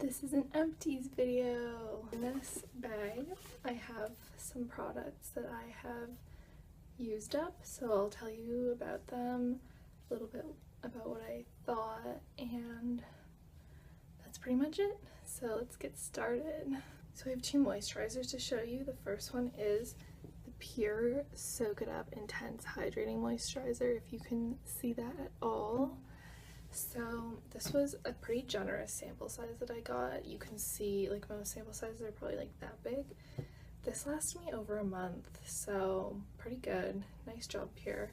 This is an empties video. In this bag, I have some products that I have used up, so I'll tell you about them, a little bit about what I thought, and that's pretty much it. So let's get started. So I have two moisturizers to show you. The first one is the Pure Soak It Up Intense Hydrating Moisturizer, if you can see that at all. So this was a pretty generous sample size that I got. You can see, like, most sample sizes are probably like that big. This lasted me over a month, so pretty good. Nice job, Pure.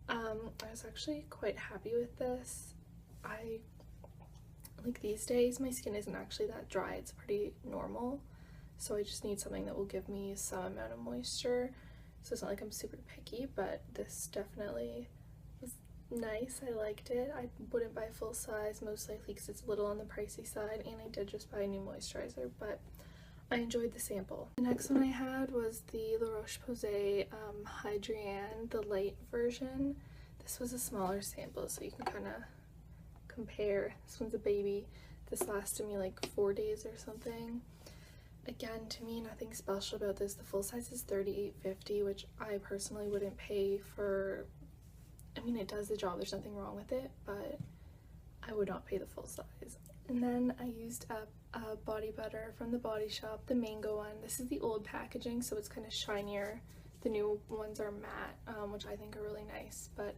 I was actually quite happy with this. Like, these days my skin isn't actually that dry, it's pretty normal, so I just need something that will give me some amount of moisture. So it's not like I'm super picky, but this definitely was nice. I liked it. I wouldn't buy full size, most likely because it's a little on the pricey side, and I did just buy a new moisturizer, but I enjoyed the sample. The next one I had was the La Roche-Posay Hydrienne, the light version. This was a smaller sample, so you can kind of compare. This one's a baby. This lasted me like 4 days or something. Again, to me, nothing special about this. The full size is $38.50, which I personally wouldn't pay for. I mean, it does the job, there's nothing wrong with it, but I would not pay the full size. And then I used up a body butter from the Body Shop, the mango one. This is the old packaging, so it's kind of shinier. The new ones are matte, which I think are really nice, but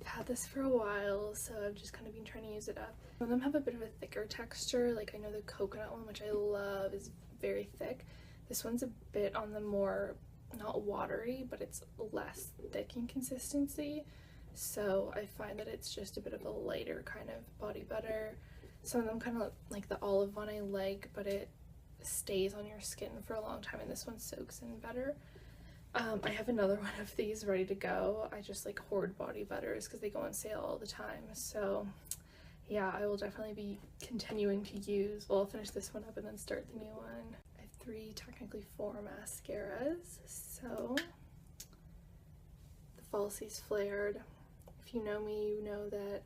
I've had this for a while, so I've just kind of been trying to use it up. Some of them have a bit of a thicker texture. Like, I know the coconut one, which I love, is very thick. This one's a bit on the more, not watery, but it's less thick in consistency. So I find that it's just a bit of a lighter kind of body butter. Some of them kind of like the olive one I like, but it stays on your skin for a long time, and this one soaks in better. I have another one of these ready to go. I just like hoard body butters because they go on sale all the time. So yeah, I will definitely be continuing to use, well, I'll finish this one up and then start the new one. I have technically four mascaras. So the Falsies Flared. If you know me, you know that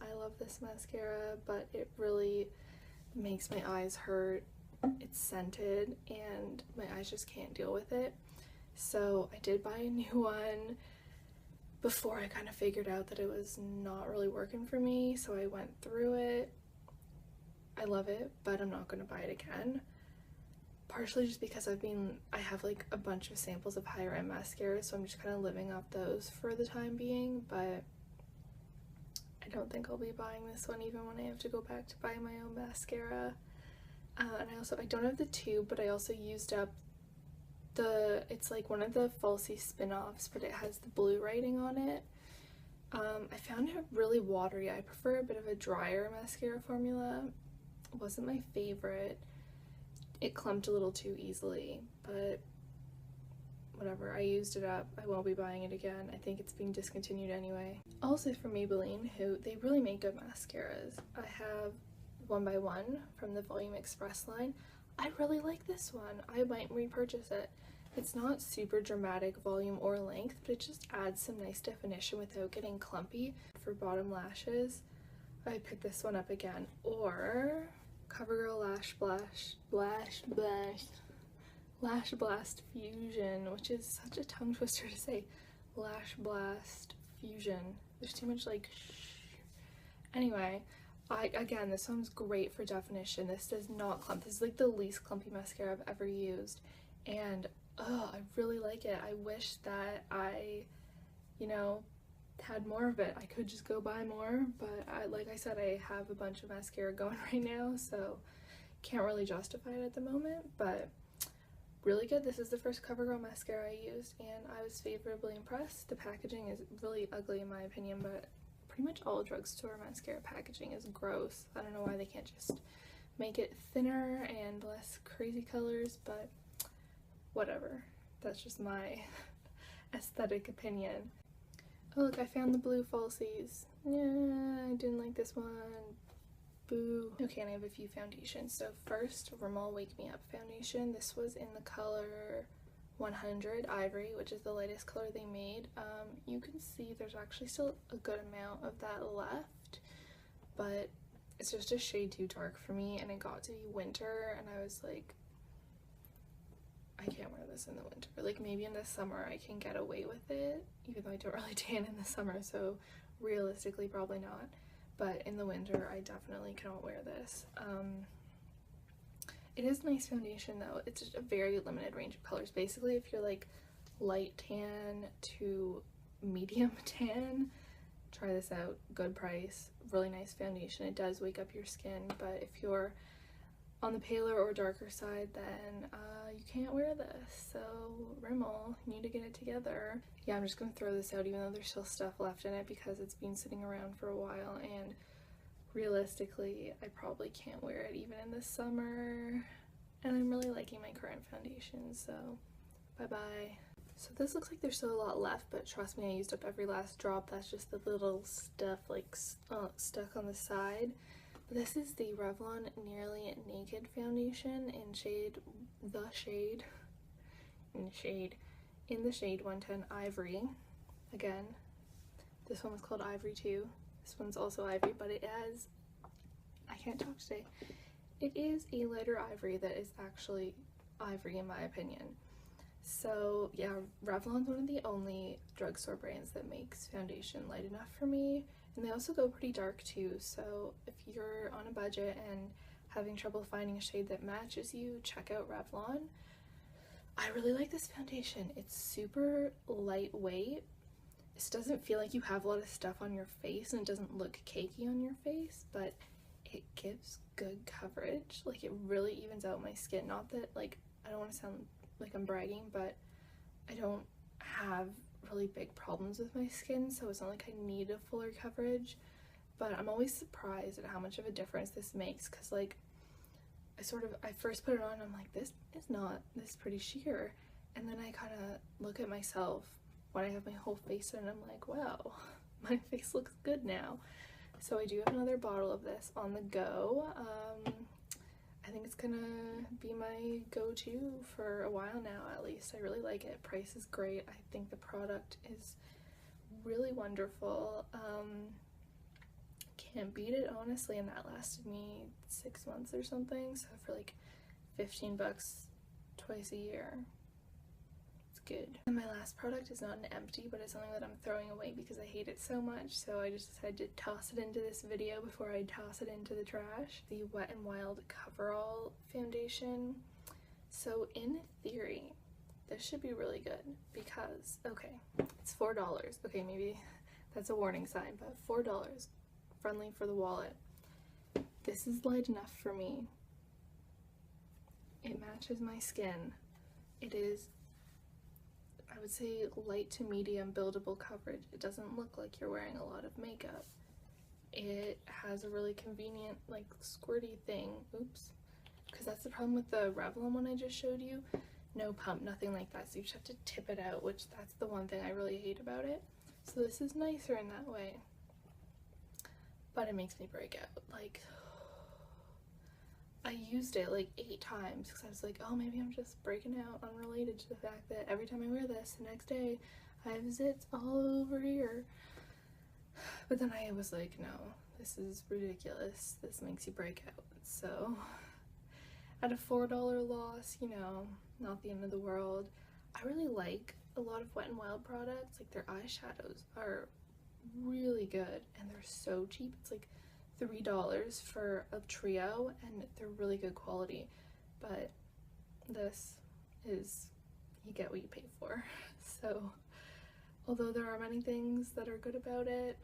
I love this mascara, but it really makes my eyes hurt. It's scented and my eyes just can't deal with it. So I did buy a new one before I kind of figured out that it was not really working for me, so I went through it. I love it, but I'm not going to buy it again. Partially just because I have like a bunch of samples of higher end mascaras, so I'm just kind of living off those for the time being, but I don't think I'll be buying this one even when I have to go back to buy my own mascara. And I don't have the tube, but I also used up it's like one of the Falsies spin-offs, but it has the blue writing on it. I found it really watery. I prefer a bit of a drier mascara formula. It wasn't my favorite. It clumped a little too easily, but whatever, I used it up. I won't be buying it again. I think it's being discontinued anyway. Also from Maybelline, who they really make good mascaras. I have One by One from the Volume Express line. I really like this one. I might repurchase it. It's not super dramatic volume or length, but it just adds some nice definition without getting clumpy. For bottom lashes, I picked this one up again. Or CoverGirl Lash Blast Fusion, which is such a tongue twister to say. Lash Blast Fusion. There's too much like Anyway, again, this one's great for definition. This does not clump. This is like the least clumpy mascara I've ever used, and I really like it. I wish that I, had more of it. I could just go buy more, but like I said, I have a bunch of mascara going right now, so can't really justify it at the moment, but really good. This is the first CoverGirl mascara I used, and I was favorably impressed. The packaging is really ugly in my opinion, but pretty much all drugstore mascara packaging is gross. I don't know why they can't just make it thinner and less crazy colors, but whatever. That's just my aesthetic opinion. Oh look, I found the blue Falsies. Yeah, I didn't like this one. Boo. Okay, and I have a few foundations. So first, Rimmel Wake Me Up foundation. This was in the color 100 Ivory, which is the lightest color they made. You can see there's actually still a good amount of that left, but it's just a shade too dark for me, and it got to be winter and I was like, I can't wear this in the winter. Like maybe in the summer I can get away with it, even though I don't really tan in the summer, so realistically probably not. But in the winter I definitely cannot wear this. It is nice foundation though. It's just a very limited range of colors. Basically if you're like light tan to medium tan, try this out. Good price, really nice foundation. It does wake up your skin, but if you're on the paler or darker side, then you can't wear this. So Rimmel, you need to get it together. Yeah, I'm just gonna throw this out even though there's still stuff left in it because it's been sitting around for a while, and realistically I probably can't wear it even in the summer, and I'm really liking my current foundation, so bye bye. So this looks like there's still a lot left, but trust me, I used up every last drop. That's just the little stuff like stuck on the side. This is the Revlon Nearly Naked foundation in the shade 110 Ivory. Again, this one was called Ivory too. This one's also ivory, but it has, I can't talk today. It is a lighter ivory that is actually ivory in my opinion. So yeah, Revlon's one of the only drugstore brands that makes foundation light enough for me, and they also go pretty dark too. So if you're on a budget and having trouble finding a shade that matches you, check out Revlon. I really like this foundation. It's super lightweight. This doesn't feel like you have a lot of stuff on your face, and it doesn't look cakey on your face, but it gives good coverage. Like it really evens out my skin. Not that, like, I don't want to sound like I'm bragging, but I don't have really big problems with my skin, so it's not like I need a fuller coverage. But I'm always surprised at how much of a difference this makes, because like I first put it on and I'm like, this is not this pretty sheer, and then I kind of look at myself when I have my whole face in and I'm like, wow, my face looks good now. So I do have another bottle of this on the go. I think it's gonna be my go-to for a while now, at least. I really like it. Price is great. I think the product is really wonderful. Can't beat it, honestly, and that lasted me 6 months or something, so for like 15 bucks twice a year, it's good. And my last product is not an empty, but it's something that I'm throwing away because I hate it so much, so I just decided to toss it into this video before I toss it into the trash. The Wet n Wild Coverall foundation. So in theory, this should be really good because, okay, it's $4. Okay, maybe that's a warning sign, but $4. Friendly for the wallet. This is light enough for me. It matches my skin. It is, I would say, light to medium buildable coverage. It doesn't look like you're wearing a lot of makeup. It has a really convenient like squirty thing. Oops. Because that's the problem with the Revlon one I just showed you. No pump, nothing like that. So you just have to tip it out, which that's the one thing I really hate about it. So this is nicer in that way. But it makes me break out. Like, I used it like 8 times because I was like, oh, maybe I'm just breaking out, unrelated to the fact that every time I wear this, the next day I have zits all over here. But then I was like, no, this is ridiculous. This makes you break out. So at a $4 loss, you know, not the end of the world. I really like a lot of Wet n Wild products. Like their eyeshadows are really good and they're so cheap. It's like $3 for a trio and they're really good quality, but this is, you get what you pay for. So although there are many things that are good about it,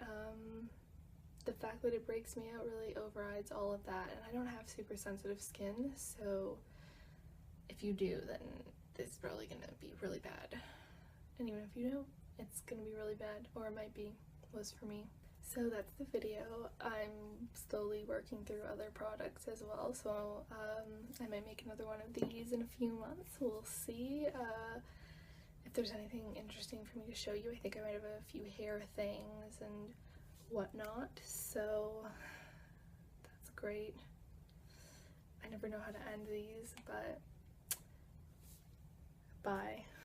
the fact that it breaks me out really overrides all of that. And I don't have super sensitive skin, so if you do, then this is probably gonna be really bad. And even if you don't, it's gonna be really bad, or it might be. Was for me. So that's the video. I'm slowly working through other products as well, so I might make another one of these in a few months. We'll see if there's anything interesting for me to show you. I think I might have a few hair things and whatnot, so that's great. I never know how to end these, but bye.